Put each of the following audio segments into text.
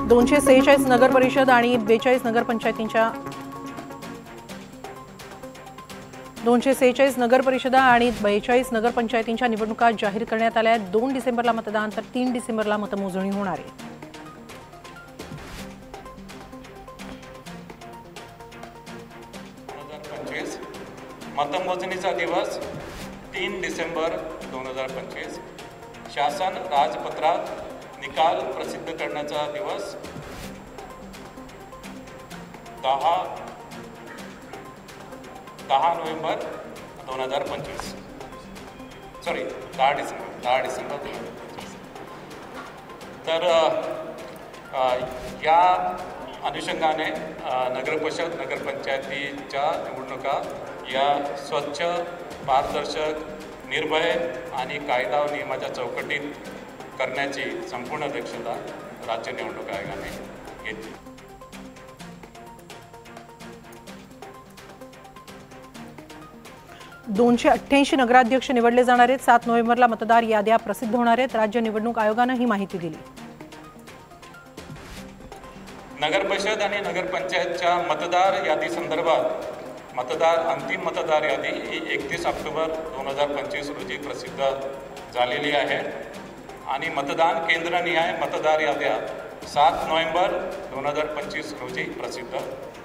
246 नगर परिषद आणि 42 नगरपंचायतींच्या 246 नगर परिषदा आणि 42 नगरपंचायतींच्या निवडणुका जाहीर करण्यात आल्या आहेत। 2 डिसेंबरला मतदान तर 3 डिसेंबरला मतमोजणी होणार आहे। मतमोजणीचा दिवस 3 डिसेंबर 2025। शासन राजपत्रात निकाल प्रसिद्ध करण्याचा दिवस 10 नोव्हेंबर 2025। सॉरी 10 डिसेंबर 2025। तर या अनुषंगाने नगरपरिषद नगरपंचायतीच्या निवडणुका या स्वच्छ, पारदर्शक, निर्भय आणि कायदा व नियमाच्या चौकटीत करण्याची संपूर्ण दक्षता राज्य निवडणूक आयोगाने घेतली। 288 नगराध्यक्ष निवडले जाणार आहेत। 7 नोव्हेंबरला मतदार याद्या प्रसिद्ध होणार आहेत। राज्य निवडणूक आयोगाने ही माहिती दिली। नगरपरिषद आणि नगरपंचायतच्या मतदार यादी संदर्भात अंतिम मतदार यादी ही 31 ऑक्टोबर 2025 रोजी प्रसिद्ध झालेली आहे आणि मतदान केंद्रनिहाय मतदार याद्या 7 नोव्हेंबर 2025 रोजी प्रसिद्ध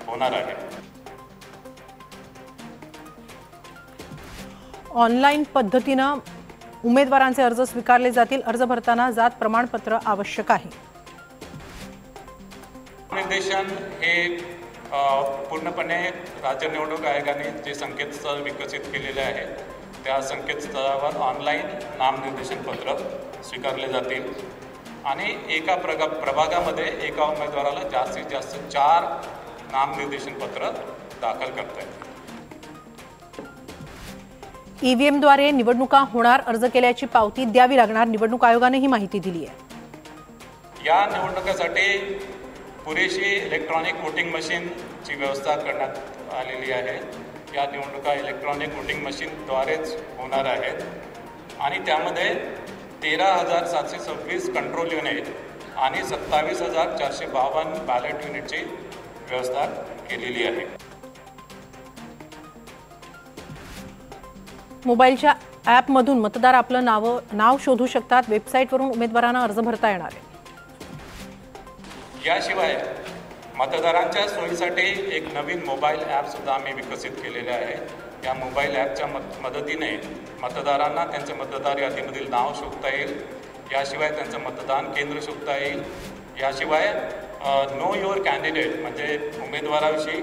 होणार आहे। ऑनलाईन पद्धतीने उमेदवारांचे अर्ज स्वीकारले जातील। अर्ज भरताना जात प्रमाणपत्र आवश्यक आहे। निर्देशन हे पूर्णपणे राज्य निवडणूक आयोगाने जे संकेतस्थळ विकसित केलेले आहे त्या संकेतस्थळावर ऑनलाईन नामनिर्देशन पत्र स्वीकारले जातील आणि एका प्रभागामध्ये एका उमेदवाराला जास्तीत जास्त 4 नामनिर्देशन पत्र दाखल करता येतील। ईव्हीएमद्वारे निवडणुका होणार, अर्ज केल्याची पावती द्यावी लागणार। निवडणूक आयोगाने ही माहिती दिली आहे। या निवडणुकीसाठी पुरेशी इलेक्ट्रॉनिक वोटिंग मशीनची व्यवस्था करण्यात आलेली आहे। या निवडणुका इलेक्ट्रॉनिक वोटिंग मशीनद्वारेच होणार आहेत आणि त्यामध्ये 13,726 कंट्रोल युनिट आणि 27,452 बॅलेट युनिटची व्यवस्था केलेली आहे। मोबाईलच्या ॲपमधून मतदार आपलं नाव शोधू शकतात। वेबसाईटवरून उमेदवारांना अर्ज भरता येणार आहे। याशिवाय मतदारांच्या सोयीसाठी एक नवीन मोबाईल ॲप सुद्धा आम्ही विकसित केलेले आहे। या मोबाईल ॲपच्या मदतीने मतदारांना त्यांचे मतदार यादीमधील नाव शोधता येईल। याशिवाय त्यांचं मतदान केंद्र शोधता येईल। याशिवाय नो युअर कॅन्डिडेट म्हणजे उमेदवाराविषयी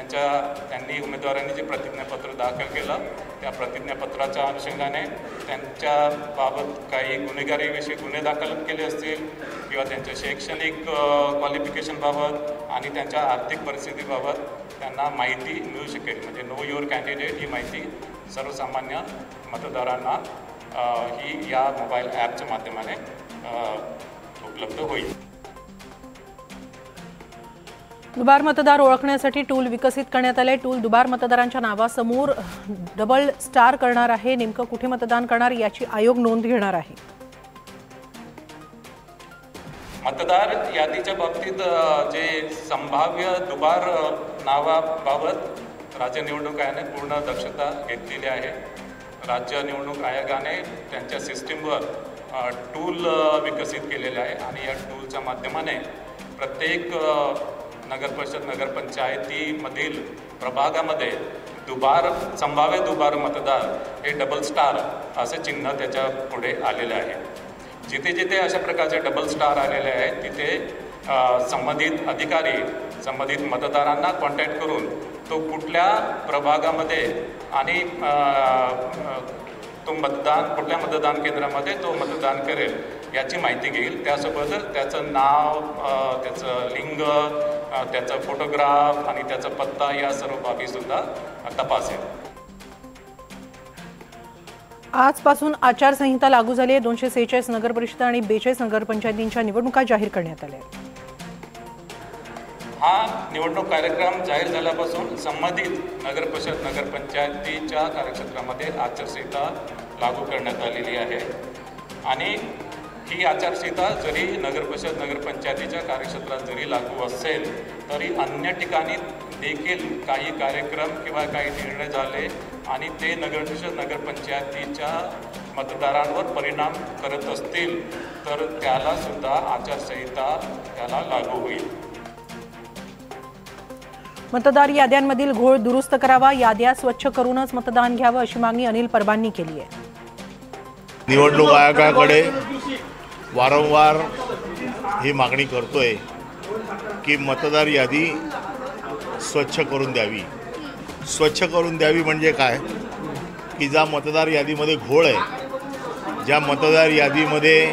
त्यांनी उमेदवारांनी जे प्रतिज्ञापत्र दाखल केलं त्या प्रतिज्ञापत्राच्या अनुषंगाने त्यांच्याबाबत काही गुन्हेगारीविषयी गुन्हे दाखल केले असतील किंवा त्यांच्या शैक्षणिक क्वालिफिकेशनबाबत आणि त्यांच्या आर्थिक परिस्थितीबाबत त्यांना माहिती मिळू शकेल। म्हणजे नो युअर कॅन्डिडेट ही माहिती सर्वसामान्य मतदारांना ही या मोबाईल ॲपच्या माध्यमाने उपलब्ध होईल। दुबार मतदार ओळखण्यासाठी टूल विकसित करण्यात आले। टूल दुबार मतदारांच्या नावासमोर डबल स्टार करणार आहे। नेमकं कुठे मतदान करणार याची आयोग नोंद घेणार आहे। मतदार यादीच्या बाबतीत जे संभाव्य दुबार नावाबाबत राज्य निवडणूक आयोगाने पूर्ण दक्षता घेतलेली आहे। राज्य निवडणूक आयोगाने त्यांच्या सिस्टीमवर टूल विकसित केलेले आहे आणि या टूलच्या माध्यमाने प्रत्येक नगरपरिषद नगरपंचायतीमधील प्रभागामध्ये संभाव्य दुबार मतदार हे डबल स्टार असे चिन्ह त्याच्या पुढे आलेले आहे। जिथे जिथे अशा प्रकारचे डबल स्टार आलेले आहेत तिथे संबंधित अधिकारी संबंधित मतदारांना कॉन्टॅक्ट करून तो कुठल्या प्रभागामध्ये आणि कुठल्या मतदान केंद्रामध्ये तो मतदान करेल याची माहिती घेईल। त्यासोबतच त्याचं नाव, त्याचं लिंग, त्याचा फोटोग्राफ आणि त्याचा पत्ता या सर्व बाबीसुद्धा तपासेल। आजपासून आचारसंहिता लागू झाली आहे। 246 नगरपरिषद आणि 42 नगरपंचायतींच्या निवडणुका जाहीर करण्यात आल्या आहेत। हा निवडणूक कार्यक्रम जाहीर झाल्यापासून संबंधित नगरपरिषद नगरपंचायतीच्या कार्यक्षेत्रामध्ये आचारसंहिता लागू करण्यात आलेली आहे आणि ही आचारसंहिता जरी नगरपरिषद नगरपंचायतीच्या कार्यक्षेत्रात जरी लागू असेल तरी अन्य ठिकाणी देखील काही कार्यक्रम किंवा काही निर्णय झाले आणि ते नगरपरिषद नगरपंचायतीच्या मतदारांवर परिणाम करत असतील तर त्याला सुद्धा आचारसंहिता त्याला लागू होईल. मतदार याद्यांमधील घोळ दुरुस्त करावा, याद्या स्वच्छ करूनच मतदान घ्यावं अशी मागणी अनिल परबांनी केली आहे. निवडणूक आयोगाकडे वारंवार ही मागणी करतोय की मतदार यादी स्वच्छ करून द्यावी. स्वच्छ करून द्यावी म्हणजे काय की ज्या मतदार यादीमध्ये घोळ आहे, ज्या मतदार यादीमध्ये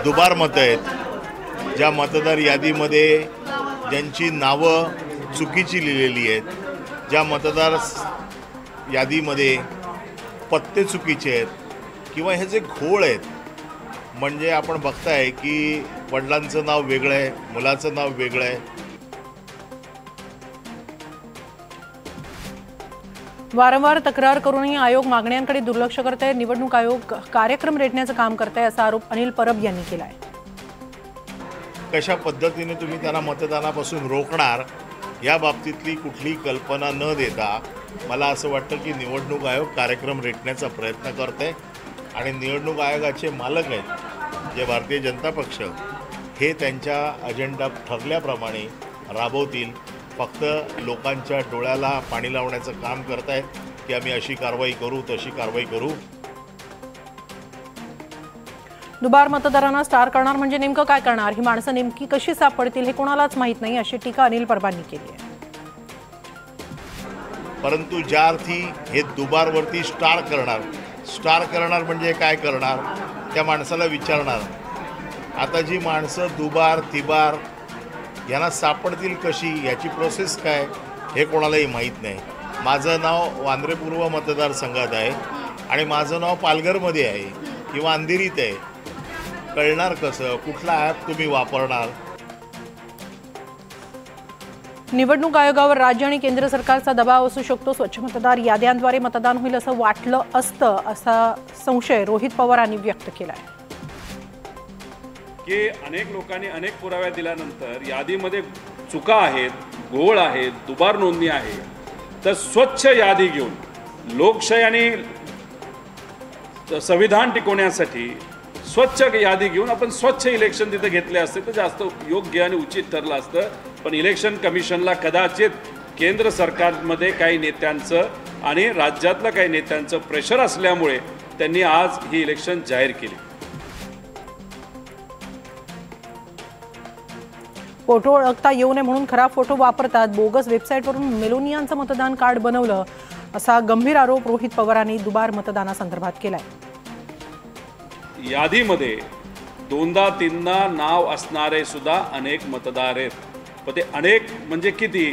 दुबार मतं आहेत, ज्या मतदार यादीमध्ये ज्यांची नावं चुकीची लिहिलेली आहेत, ज्या मतदार यादीमध्ये पत्ते चुकीचे आहेत किंवा हे जे घोळ आहेत, म्हणजे आपण बघताय की वडिलांचं नाव वेगळं आहे, मुलाचं नाव वेगळं आहे. वारंवार तक्रार करूनही आयोग मागण्यांकडे दुर्लक्ष करत आहे. निवडणूक आयोग कार्यक्रम रेटण्याचं काम करत आहे असा आरोप अनिल परब यांनी केला आहे. कशा पद्धतीने तुम्ही त्यांना मतदानापासून रोखणार या बाबतीतली कुठली कल्पना न देता मला असं वाटतं की निवडणूक आयोग कार्यक्रम रेटण्याचा प्रयत्न करत आहे आणि निवडणूक आयोगाचे मालक आहेत जे भारतीय जनता पक्ष, हे त्यांच्या अजेंडा ठरल्याप्रमाणे राबवतील. फक्त लोकांच्या डोळ्याला पाणी लावण्याचं काम करत आहेत की आम्ही अशी कारवाई करू, तशी कारवाई करू. दुबार मतदारांना स्टार करणार म्हणजे नेमकं काय करणार, ही माणसं नेमकी कशी सापडतील हे कोणालाच माहीत नाही अशी टीका अनिल परबांनी केली आहे. परंतु ज्या अर्थी हे दुबारवरती स्टार करणार म्हणजे काय करणार, त्या माणसाला विचारणार. आता जी माणसं दुबार तिबार यांना सापडतील कशी, याची प्रोसेस काय हे कोणालाही माहीत नाही. माझं नाव वांद्रे पूर्व मतदारसंघात आहे आणि माझं नाव पालघरमध्ये आहे किंवा अंधेरीत आहे. कळणार कसं, कुठला ॲप तुम्ही वापरणार. निवडणूक आयोगावर राज्य आणि केंद्र सरकारचा दबाव असू शकतो. स्वच्छ मतदार याद्यांद्वारे मतदान होईल असं वाटलं असतं असा संशय रोहित पवारांनी व्यक्त केला आहे. की अनेक लोकांनी अनेक पुराव्या दिल्यानंतर यादीमध्ये चुका आहेत, घोळ आहेत, दुबार नोंदणी आहे, तर स्वच्छ यादी घेऊन लोकशाही आणि संविधान टिकवण्यासाठी स्वच्छ यादी घेऊन आपण स्वच्छ इलेक्शन तिथे घेतले असते तर जास्त योग्य आणि उचित ठरलं असतं. पण इलेक्शन कमिशनला कदाचित केंद्र सरकारमध्ये काही नेत्यांचं आणि राज्यातल्या काही नेत्यांचं प्रेशर असल्यामुळे त्यांनी आज ही इलेक्शन जाहीर केली. फोटो ओळखता येऊ नये म्हणून खराब फोटो वापरतात, बोगस वेबसाईटवरून मेलोनियांचं मतदान कार्ड बनवलं असा गंभीर आरोप रोहित पवारांनी दुबार मतदानासंदर्भात केलाय. यादीमध्ये दोनदा तीनदा नाव असणारे सुद्धा अनेक मतदार आहेत. पण ते अनेक म्हणजे किती,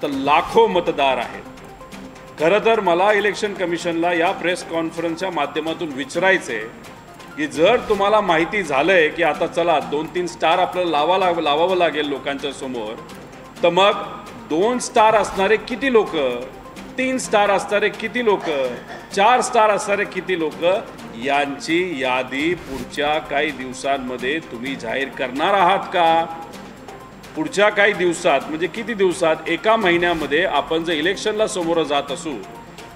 तर लाखो मतदार आहेत. खरं तर मला इलेक्शन कमिशनला या प्रेस कॉन्फरन्सच्या माध्यमातून विचारायचं आहे की जर तुम्हाला माहिती झालंय की आता चला 2-3 स्टार आपल्याला लावावं लागेल लोकांच्या समोर, तर मग 2 स्टार असणारे किती लोक, 3 स्टार असणारे किती लोक, 4 स्टार असणारे किती लोक, यांची यादी पुढच्या काही दिवसांमध्ये तुम्ही जाहीर करणार आहात का? पुढच्या काही दिवसात म्हणजे किती दिवसात, 1 महिन्यामध्ये आपण जर इलेक्शनला समोर जात असू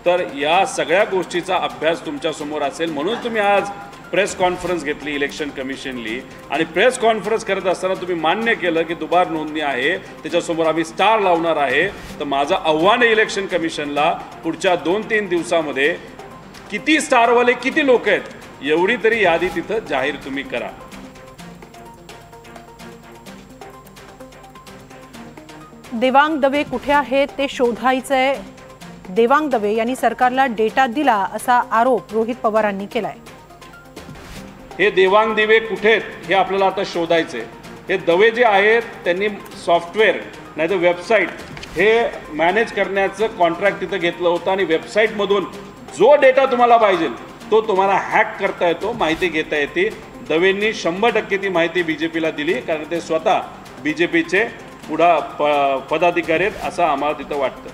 तर या सगळ्या गोष्टीचा अभ्यास तुमच्या समोर असेल. म्हणून तुम्ही आज प्रेस कॉन्फरन्स घेतली इलेक्शन कमिशनली आणि प्रेस कॉन्फरन्स करत असताना तुम्ही मान्य केलं की दुबार नोंदणी आहे, त्याच्यासमोर आम्ही स्टार लावणार आहे. तर माझं आव्हान आहे इलेक्शन कमिशनला, पुढच्या 2-3 दिवसामध्ये किती स्टारवाले किती लोक आहेत एवढी तरी यादी तिथं जाहीर तुम्ही करा. देवांग दवे कुठे आहेत ते शोधायचंय. देवांग दवे यांनी सरकारला डेटा दिला असा आरोप रोहित पवारांनी केलाय. हे देवांग दिवे कुठे आहेत हे आपल्याला आता शोधायचे. हे दवे जे आहेत त्यांनी सॉफ्टवेअर नाही तर वेबसाईट हे मॅनेज करण्याचं कॉन्ट्रॅक्ट तिथं घेतलं होतं आणि वेबसाईटमधून जो डेटा तुम्हाला पाहिजे तो तुम्हाला हॅक करता येतो, माहिती घेता येते. दवेंनी 100% ती माहिती BJPला दिली कारण ते स्वतः BJPचे पदाधिकारी आहेत असं आम्हाला तिथं वाटतं.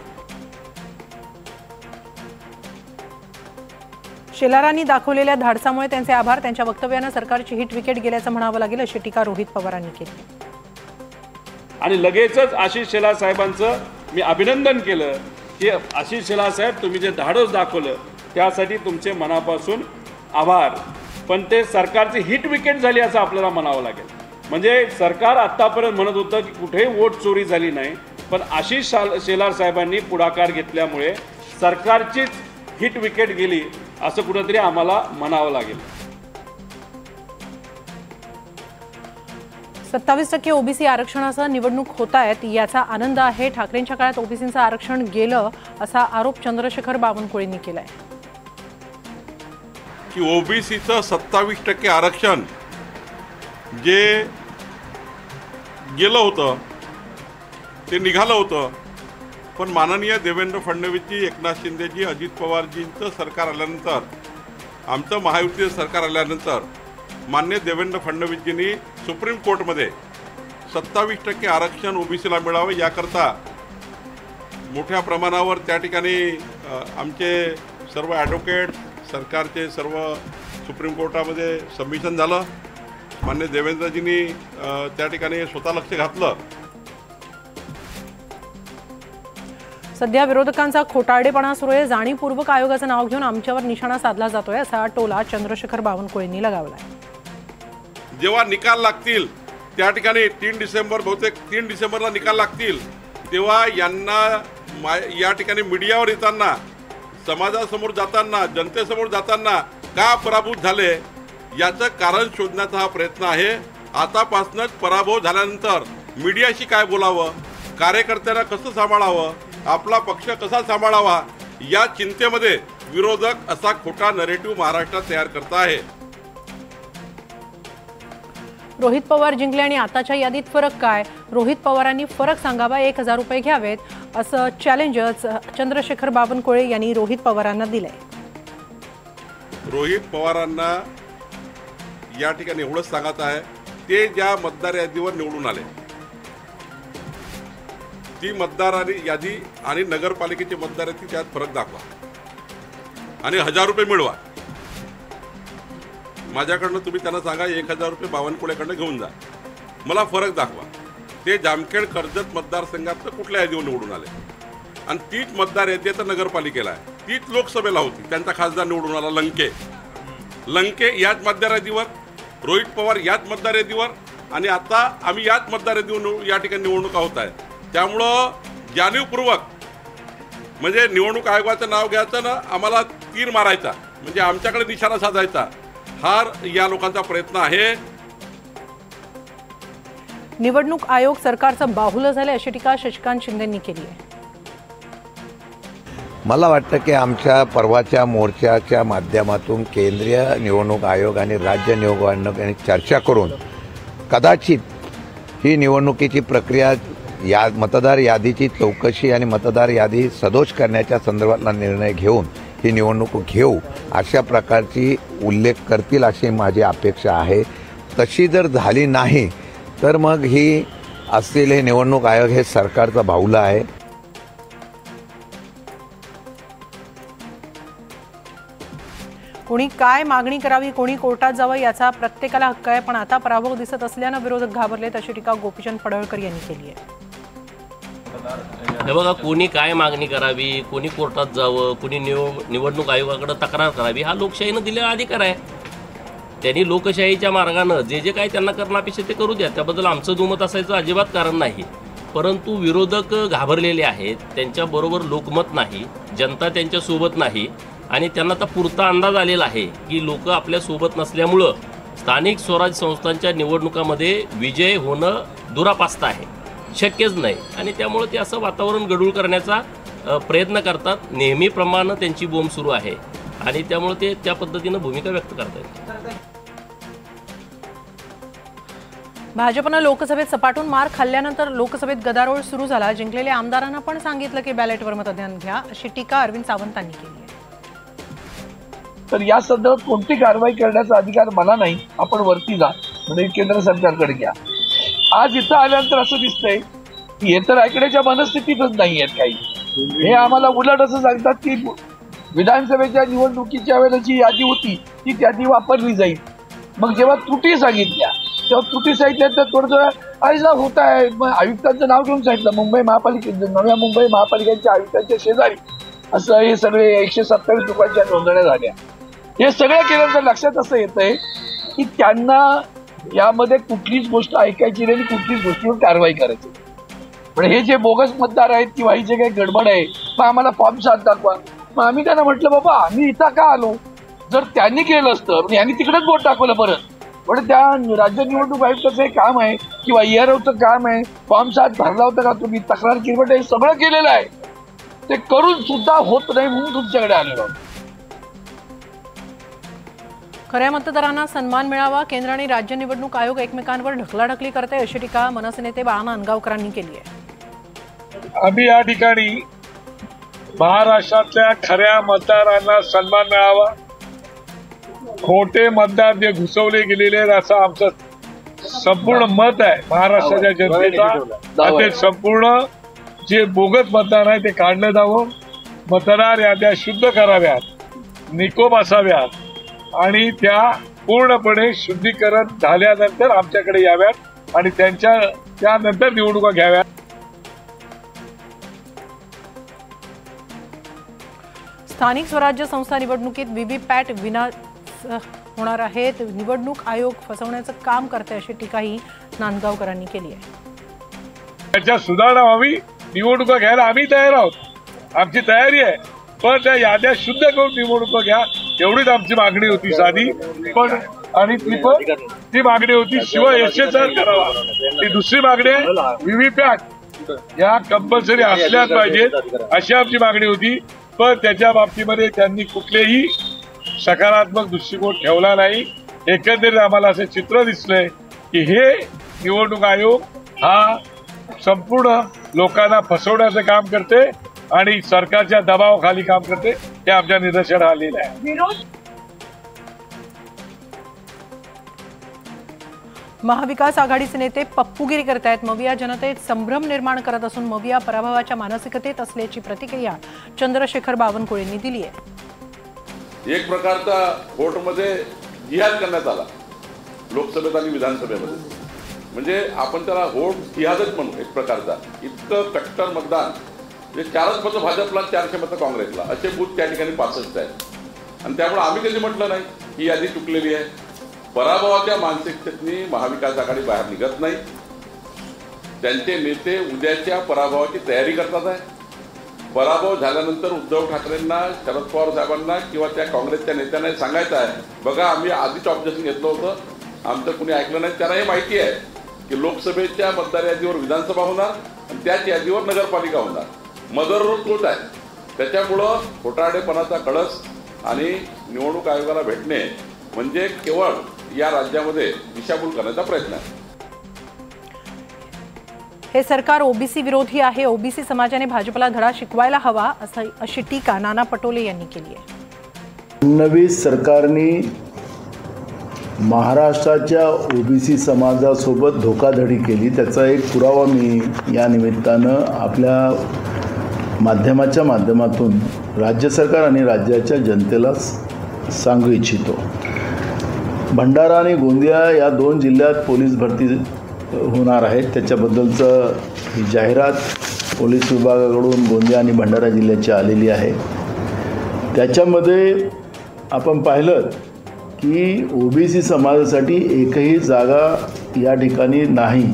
शेलारांनी दाखवलेल्या धाडसामुळे त्यांचे आभार. त्यांच्या वक्तव्यानं सरकारची हिट विकेट गेल्याचं म्हणावं लागेल अशी टीका रोहित पवारांनी केली. आणि लगेचच आशिष शेलार साहेबांचं मी अभिनंदन केलं की आशिष शेलार साहेब, तुम्ही जे धाडस दाखवलं त्यासाठी तुमचे मनापासून आभार. पण ते सरकारची हिट विकेट झाली असं आपल्याला म्हणावं लागेल. म्हणजे सरकार आत्तापर्यंत म्हणत होतं की कुठेही वोट चोरी झाली नाही, पण आशिष शेलार साहेबांनी पुढाकार घेतल्यामुळे सरकारचीच हिट विकेट गेली असं कुठंतरी आम्हाला म्हणावं लागेल. 27% ओबीसी आरक्षणासह निवडणूक होत आहेत याचा आनंद आहे. ठाकरेंच्या काळात ओबीसींचं आरक्षण गेलं असा आरोप चंद्रशेखर बावनकुळेंनी केलाय. की ओबीसीचं 27% आरक्षण जे गेलं होतं ते निघालं होतं, पण माननीय देवेंद्र फडणवीसजी, एकनाथ शिंदेजी, अजित पवारजींचं सरकार आल्यानंतर, आमचं महायुतीचं सरकार आल्यानंतर मान्य देवेंद्र फडणवीसजींनी सुप्रीम कोर्टमध्ये 27% आरक्षण ओबीसीला मिळावं याकरता मोठ्या प्रमाणावर त्या ठिकाणी आमचे सर्व ॲडव्होकेट, सरकारचे सर्व सुप्रीम कोर्टामध्ये सबमिशन झालं. मान्य देवेंद्रजींनी त्या ठिकाणी स्वतः लक्ष घातलं. सध्या विरोधकांचा खोटारडेपणा सुरू आहे. जाणीवपूर्वक आयोगाचं नाव घेऊन आमच्यावर निशाणा साधला जातोय असा टोला चंद्रशेखर बावनकुळेंनी लगावलाय. जेव्हा निकाल लागतील त्या ठिकाणी 3 डिसेंबर, बहुतेक 3 डिसेंबरला निकाल लागतील, तेव्हा यांना या ठिकाणी मीडियावर येताना, समाजासमोर जाताना, जनतेसमोर जाताना का पराभूत झाले याचं कारण शोधण्याचा हा प्रयत्न आहे. आतापासूनच पराभव झाल्यानंतर मीडियाशी काय बोलावं, कार्यकर्त्यांना कसं सांभाळावं, आपला पक्ष कसा सांभाळावा या चिंतेमध्ये विरोधक असा खोटा नरेटिव्ह महाराष्ट्रात तयार करत आहे. रोहित पवार जिंकले आणि आताच्या यादीत फरक काय? रोहित पवारांनी फरक सांगावा, 1000 रुपये घ्यावेत असं चॅलेंजच चंद्रशेखर बावनकुळे यांनी रोहित पवारांना दिलंय. रोहित पवारांना या ठिकाणी एवढंच सांगत आहे, ते ज्या मतदार यादीवर निवडून आले ती मतदार यादी आणि नगरपालिकेची मतदार यादी त्यात फरक दाखवा आणि 1000 रुपये मिळवा. माझ्याकडनं तुम्ही त्यांना सांगा 1000 रुपये बावनकुळेकडनं घेऊन जा, मला फरक दाखवा. ते जामखेड कर्जत मतदारसंघात कुठल्या यादीवर निवडून आले आणि तीच मतदार यादी तर नगरपालिकेला आहे, तीच लोकसभेला होती. त्यांचा खासदार निवडून आला लंके याच मतदार यादीवर, रोहित पवार याच मतदार यादीवर, आणि आता आम्ही याच मतदार यादीवर या ठिकाणी निवडणुका होत आहेत. त्यामुळं जाणीवपूर्वक म्हणजे निवडणूक आयोगाचं नाव घ्यायचं ना, आम्हाला तीर मारायचा, म्हणजे आमच्याकडे निशाणा साधायचा, हा या लोकांचा प्रयत्न आहे. निवडणूक आयोग सरकारचं बाहुलं झालं अशी टीका शशिकांत शिंदेंनी केली आहे. मला वाटतं की आमच्या परवाच्या मोर्चाच्या माध्यमातून केंद्रीय निवडणूक आयोग आणि राज्य निवडणूक आयोगाने चर्चा करून कदाचित ही निवडणुकीची प्रक्रिया, मतदार यादीची चौकशी आणि मतदार यादी सदोष करण्याच्या संदर्भातला निर्णय घेऊन ही निवडणूक घेऊ अशा प्रकारची उल्लेख करतील अशी माझी अपेक्षा आहे. तशी जर झाली नाही तर मग ही असलेले हे निवडणूक आयोग हे सरकारचा बाहुलं आहे. कोणी काय मागणी करावी, कोणी कोर्टात जावं याचा प्रत्येकाला हक्क आहे, पण आता पराभव दिसत असल्यानं विरोधक घाबरलेत अशी टीका गोपीचंद पडळकर यांनी केली आहे. हे बघा, कोणी काय मागणी करावी, कोणी कोर्टात जावं, कोणी निवडणूक आयोगाकडे तक्रार करावी, हा लोकशाहीनं दिलेला अधिकार आहे. त्यांनी लोकशाहीच्या मार्गानं जे जे काय त्यांना करण्यापेक्षा ते करू द्या, त्याबद्दल आमचं दुमत असायचं अजिबात कारण नाही. परंतु विरोधक घाबरलेले आहेत, त्यांच्याबरोबर लोकमत नाही, जनता त्यांच्यासोबत नाही, आणि त्यांना आता पुरता अंदाज आलेला आहे की लोक आपल्यासोबत नसल्यामुळं स्थानिक स्वराज्य संस्थांच्या निवडणुकामध्ये विजय होणं दुरापास्त आहे, शक्यच नाही. आणि त्यामुळे ते असं वातावरण गढूळ करण्याचा प्रयत्न करतात. नेहमीप्रमाणे त्यांची बोंब सुरू आहे आणि त्यामुळे ते त्या पद्धतीनं भूमिका व्यक्त करतात. भाजपनं लोकसभेत सपाटून मार खाल्ल्यानंतर लोकसभेत गदारोळ सुरू झाला. जिंकलेल्या आमदारांना पण सांगितलं की बॅलेटवर मतदान घ्या अशी टीका अरविंद सावंतांनी केली आहे. तर या संदर्भात कोणती कारवाई करण्याचा अधिकार मला नाही. आपण वरती जा, म्हणजे केंद्र सरकारकडे घ्या. आज इथं आल्यानंतर असं दिसतंय की हे तर ऐकण्याच्या मनस्थितीतच नाही आहेत काही. हे आम्हाला उलट असं सांगतात की विधानसभेच्या निवडणुकीच्या वेळेला जी यादी होती ती यादी वापरली जाईल. मग जेव्हा त्रुटी सांगितल्या तेव्हा त्रुटी सांगितल्या तर थोडंसं आईला होत आहे. मग आयुक्तांचं नाव घेऊन सांगितलं, मुंबई महापालिकेचं, नव्या मुंबई महापालिकेच्या आयुक्तांच्या शेजारी असं हे सगळे 127 लोकांच्या नोंदण्या झाल्या. हे सगळं केल्यानंतर लक्षात असं येतंय की त्यांना यामध्ये कुठलीच गोष्ट ऐकायची नाही, कुठलीच गोष्टीवर कारवाई करायची. पण हे जे बोगस मतदार आहेत किंवा ही जे काही गडबड आहे, मग आम्हाला फॉर्म 7 दाखवा. मग आम्ही त्यांना म्हटलं बाबा आम्ही इथं का आलो, जर त्यांनी केलं असतं यांनी तिकडेच बोट दाखवलं परत. पण त्या राज्य निवडणूक आयुक्ताचं हे काम आहे किंवा EROचं काम आहे, फॉर्म 7 भरला होता का तुम्ही, तक्रार केली, हे सगळं केलेलं आहे. ते करून सुद्धा होत नाही म्हणून तुमच्याकडे आलेलो. खऱ्या मतदारांना सन्मान मिळावा, केंद्र आणि राज्य निवडणूक आयोग एकमेकांवर ढकलाढकली करते अशी टीका मनसे नेते बाळासाहेब अनगावकरांनी केली आहे. आम्ही या ठिकाणी महाराष्ट्रातल्या खऱ्या मतदारांना सन्मान मिळावा, खोटे मतदार जे घुसवले गेलेले आहेत असं आमचं संपूर्ण मत आहे महाराष्ट्राच्या जनतेचा. ते संपूर्ण जे बोगस मतदार आहे ते काढलं जावं, मतदार याद्या शुद्ध कराव्यात, निकोप असाव्यात आणि त्या पूर्णपणे शुद्धीकरण झाल्यानंतर आमच्याकडे याव्यात आणि त्यानंतर निवडणुका घ्याव्यात. स्थानिक स्वराज्य संस्था निवडणुकीत व्हीव्हीपॅट विना होणार आहेत, निवडणूक आयोग फसवण्याचं काम करते अशी टीकाही नांदगावकरांनी केली आहे. त्याच्या सुधारणा व्हावी, निवडणुका घ्यायला आम्ही तयार आहोत, आमची तयारी आहे. पण त्या याद्या शुद्ध करून निवडणुका घ्या एवढीच आमची मागणी होती साधी. पण आणि ती मागणी होती शिवाय SSR करावा. ती दुसरी मागणी आहे व्हीव्हीपॅट या कंपल्सरी असल्याच पाहिजेत अशी आमची मागणी होती. पण त्याच्या बाबतीमध्ये त्यांनी कुठलेही सकारात्मक दृष्टिकोन ठेवला नाही. एकंदरीत आम्हाला असं चित्र दिसलंय की हे निवडणूक आयोग हा संपूर्ण लोकांना फसवण्याचं काम करते आणि सरकारच्या दबावाखाली काम करते, हे आमच्या निदर्शनास आलेलं आहे. महाविकास आघाडीचे नेते पप्पूगिरी करतायत, मविया जनतेत संभ्रम निर्माण करत असून मविया पराभवाच्या मानसिकतेत असल्याची प्रतिक्रिया चंद्रशेखर बावनकुळेंनी दिली आहे. एक प्रकारचा व्होटमध्ये जिहाद करण्यात आला लोकसभेत आणि विधानसभेमध्ये. म्हणजे आपण त्याला व्होट जिहादच म्हणू एक प्रकारचा. इतकं कट्टर मतदान, म्हणजे 4च मतं भाजपला, 400 मतं काँग्रेसला, असे बूथ त्या ठिकाणी 65 आहेत. आणि त्यामुळे आम्ही कधी म्हटलं नाही ही यादी चुकलेली आहे. पराभवाच्या मानसिकतेने महाविकास आघाडी बाहेर निघत नाही. त्यांचे नेते उद्याच्या पराभवाची तयारी करतात आहे. पराभव झाल्यानंतर उद्धव ठाकरेंना, शरद पवार साहेबांना किंवा त्या काँग्रेसच्या नेत्यांना सांगायचं आहे, बघा आम्ही आधीच ऑब्जेक्शन घेतलं होतं, आमचं कुणी ऐकलं नाही. त्यांना हे माहिती आहे की लोकसभेच्या मतदार यादीवर विधानसभा होणार आणि त्याच यादीवर नगरपालिका होणार. मदर रोड तोच आहे. त्याच्यामुळं खोटारडेपणाचा कळस आणि निवडणूक आयोगाला भेटणे म्हणजे केवळ या राज्यामध्ये दिशाभूल करण्याचा प्रयत्न आहे. हे सरकार ओबीसी विरोधी आहे, ओबीसी समाजाने भाजपला धडा शिकवायला हवा अशी टीका नाना पटोले यांनी केली आहे. फडणवीस सरकारने महाराष्ट्राच्या ओबीसी समाजासोबत धोकाधडी केली, त्याचा एक पुरावा मी या निमित्तानं आपल्या माध्यमातून राज्य सरकार आणि राज्याच्या जनतेला सांगू इच्छितो. भंडारा आणि गोंदिया या 2 जिल्ह्यात पोलीस भरती होणार आहेत. त्याच्याबद्दलचं ही जाहिरात पोलीस विभागाकडून गोंदिया आणि भंडारा जिल्ह्याची आलेली आहे. त्याच्यामध्ये आपण पाहिलं की ओबीसी समाजासाठी एकही जागा या ठिकाणी नाही.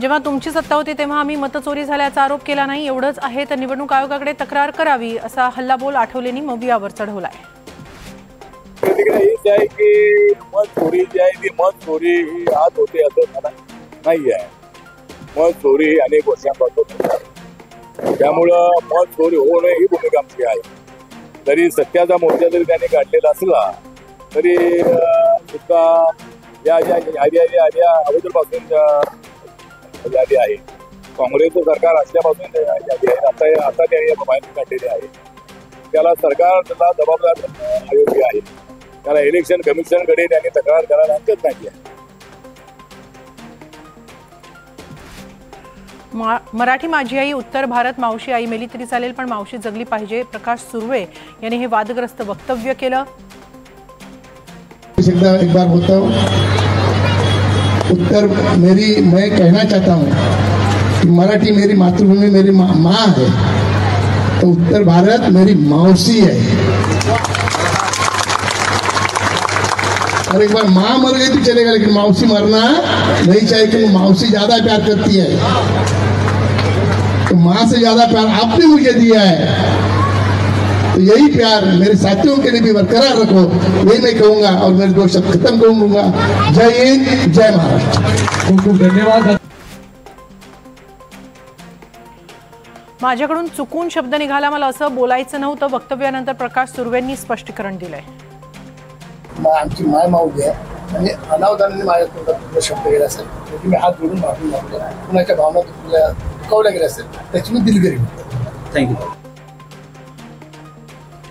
जेव्हा तुमची सत्ता होती तेव्हा आम्ही मतचोरी झाल्याचा आरोप केला नाही, एवढंच आहे तर निवडणूक आयोगाकडे तक्रार करावी असा हल्लाबोल आठवलेंनी मवियावर चढवलाय. प्रतिक्रिया हीच आहे की मत चोरी जी आहे ती मत चोरी ही आज होते असं मला नाही आहे. मत चोरी ही अनेक वर्षांपासून, त्यामुळं मत चोरी होऊ नये ही भूमिका आमची आहे. तरी सत्याचा मोर्चा जरी त्यांनी काढलेला असला तरी सुद्धा या याद्या अगोदरपासून यादी आहे. काँग्रेसचं सरकार असल्यापासून यादी आहे. आता त्यांनी माहिती काढलेली आहे. त्याला सरकारला जबाबदार अयोग्य आहे. त्याला इलेक्शन कमिशनकडे त्यांनी तक्रार करायला हरकत नाही आहे. मराठी माझी आई, उत्तर भारत मावशी आई मेली तरी चालेल पण मावशी जगली पाहिजे, प्रकाश सुर्वे यांनी हे वादग्रस्त वक्तव्य केलं। एक बार होता उत्तर मैं कहना चाहता हूँ कि मराठी मेरी मातृभूमि, मेरी माँ है, तो उत्तर भारत मेरी मौसी है। और एक बार माँ मर गई तो चलेगा, लेकिन मौसी मरना नहीं चाहिए, क्योंकि मौसी ज्यादा प्यार करती है। तो माँ से ज्यादा प्यार आपने मुझे दिया है, तो यही प्यार मेरे साथियों के लिए भी बरकरार रखो, यही मैं कहूंगा और मेरे दो शब्द खत्म करूंगा। जय हिंद, जय महाराष्ट्र। खूब खूब धन्यवाद। माझ्याकडून चुकून शब्द निघाला, मला असं बोलायचं नव्हतं, वक्तव्यानंतर प्रकाश सुर्वेंनी स्पष्टीकरण दिलंय। आमची माय माऊली आहे, म्हणजे अनावधानाने माझ्या तोंडात शब्द गेला असेल, त्याची मी हात जोडून माफी मागतो। कुणाच्या भावना तुला दुखावल्या गेल्या असेल त्याची मी दिलगिरी मागतो। थँक्यू।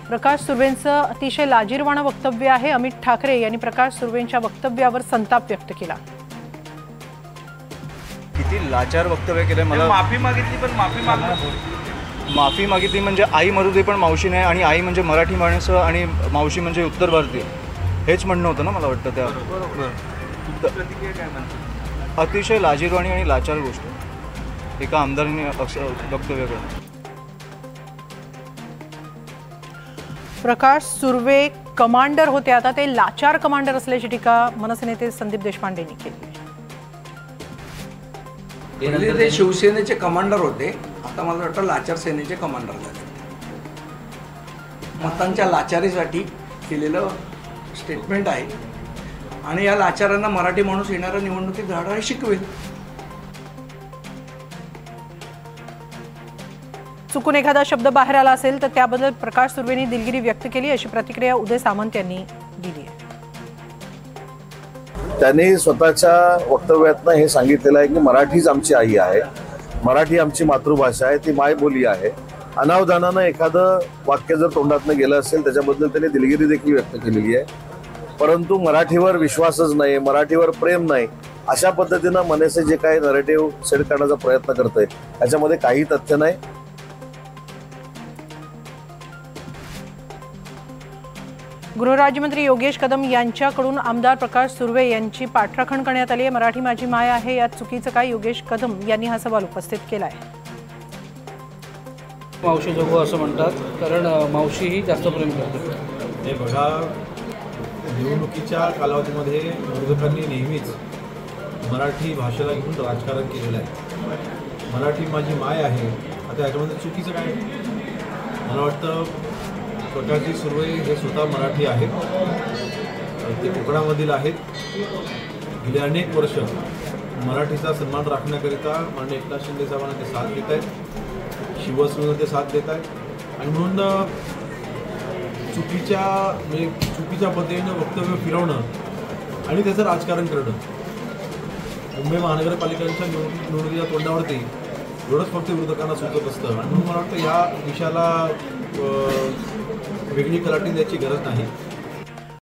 प्रकाश सुर्वेंचं अतिशय लाजिरवाणं वक्तव्य आहे। अमित ठाकरे यांनी प्रकाश सुर्वेंच्या वक्तव्यावर संताप व्यक्त केला। किती लाचार वक्तव्य केलं। मला माफी मागितली, पण माफी मागितली म्हणजे आई मरू दे पण मावशी नाही, आणि आई म्हणजे मराठी माणसं आणि मावशी म्हणजे उत्तर भारतीय, हेच म्हणणं होतं ना मला वाटतं त्या। अतिशय लाजिरवाणी आणि लाचार गोष्ट एका आमदारांनी वक्तव्य केलं। प्रकाश सुर्वे कमांडर होते, आता ते लाचार कमांडर असल्याची टीका मनसे नेते संदीप देशपांडेंनी केली। पहिले ते शिवसेनेचे कमांडर होते, आता मला वाटतं लाचार सेनेचे कमांडर झाले। मतांच्या लाचारीसाठी केलेलं स्टेटमेंट आहे, आणि या लाचारांना मराठी माणूस येणाऱ्या निवडणुकीत धडाडे शिकवेल। चुकून एखादा शब्द बाहेर आला असेल तर त्याबद्दल प्रकाश सुर्वेंनी दिलगिरी व्यक्त केली, अशी प्रतिक्रिया उदय सामंत यांनी दिली आहे। त्यांनी स्वतःच्या वक्तव्यातनं हे सांगितलेलं आहे की मराठीच आमची आई आहे, मराठी आमची मातृभाषा आहे, ती मायबोली आहे। अनावधानानं एखादं वाक्य जर तोंडातनं गेलं असेल त्याच्याबद्दल त्यांनी दिलगिरी देखील व्यक्त केलेली आहे, परंतु मराठीवर विश्वासच नाही, मराठीवर प्रेम नाही, अशा पद्धतीनं मनसे जे काही नरेटिव्ह सेट करण्याचा प्रयत्न करतंय त्याच्यामध्ये काही तथ्य नाही। गृहराज्यमंत्री योगेश कदम यांच्याकडून आमदार प्रकाश सुर्वे यांची पाठराखण करण्यात आली आहे। मराठी माझी माय आहे, यात चुकीचं काय? योगेश कदम यांनी हा सवाल उपस्थित केला आहे। मावशी जगू असं म्हणतात, कारण मावशी ही जास्त प्रेम करते। हे बघा, निवडणुकीच्या कालावधीमध्ये विरोधकांनी नेहमीच मराठी भाषेला घेऊन राजकारण केलेलं आहे। मराठी माझी माय आहे, आता याच्यामध्ये चुकीचं काय? मला वाटतं प्रकाशजी सुर्वे हे स्वतः मराठी आहेत, ते कोकणामधील आहेत, गेली अनेक वर्ष मराठीचा सन्मान राखण्याकरिता माननीय एकनाथ शिंदे साहेबांना ते साथ देत आहेत, शिवसेनेला ते साथ देत आहेत, आणि म्हणून चुकीच्या पद्धतीनं वक्तव्य फिरवणं आणि त्याचं राजकारण करणं मुंबई महानगरपालिकांच्या निवडणुकीच्या तोंडावरती एवढंच फक्त विरोधकांना सुचत असतं, आणि म्हणून मला वाटतं या विषयाला वेगळी कलाटणी द्यायची गरज नाही।